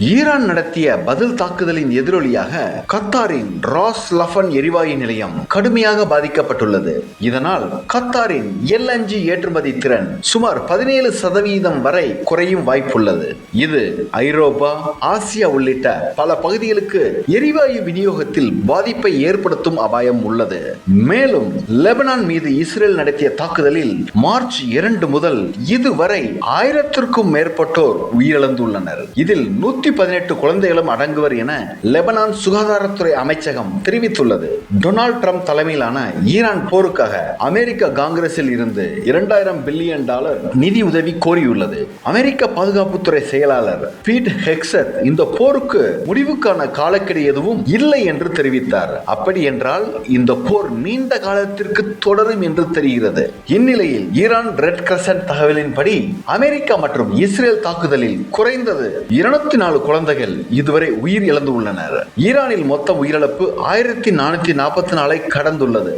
Iran நடத்திய பதில் தாக்குதலின் எதிரொலியாக கத்தாரின் ராஸ் லஃபன் எரிவாயு நிலையம் கடுமையாக பாதிக்கப்பட்டுள்ளது. இதனால் கத்தாரின் LNG ஏற்றுமதி திறன் சுமார் 17% வரை குறையும் வாய்ப்புள்ளது. இது ஐரோப்பா, ஆசியா உள்ளிட்ட பல பகுதிகளுக்கு எரிவாயு விநியோகத்தில் பாதிப்பை ஏற்படுத்தும் அபாயம் உள்ளது. மேலும் லெபனான் மீது இஸ்ரேல் நடத்திய தாக்குதலில் மார்ச் 2 முதல் இதுவரை 1000க்கும் மேற்பட்டோர் உயிரிழந்துள்ளனர். இதில் 118 குழந்தைகளும் அடங்குவர் என லெபனான் சுகாதாரத்துறை அமைச்சகம் தெரிவித்துள்ளது. டொனால்ட் ட்ரம்ப் தலைமையிலான ஈரான் போருக்காக அமெரிக்க காங்கிரஸில் இருந்து $2000 பில்லியன் நிதி உதவி கோரியுள்ளது. அமெரிக்க பாதுகாப்புத்துறை செயலாளர் பீட் ஹெக்ஸத் இந்த போருக்கு முடிவுக்கான காலக்கெடு எதுவும் இல்லை என்று தெரிவித்தார். அப்படி என்றால் இந்த போர் நீண்ட காலத்திற்கு தொடரும் என்று தெரிகிறது. இந்நிலையில் ஈரான் ரெட் கிரசன்ட் தகவலின்படி அமெரிக்கா மற்றும் இஸ்ரேல் தாக்குதலில் குறைந்தது 204 குழந்தைகள் இதுவரை உயிர் இழந்துள்ளனர். ஈரானில் மொத்த உயிரிழப்பு 1444 கடந்துள்ளது.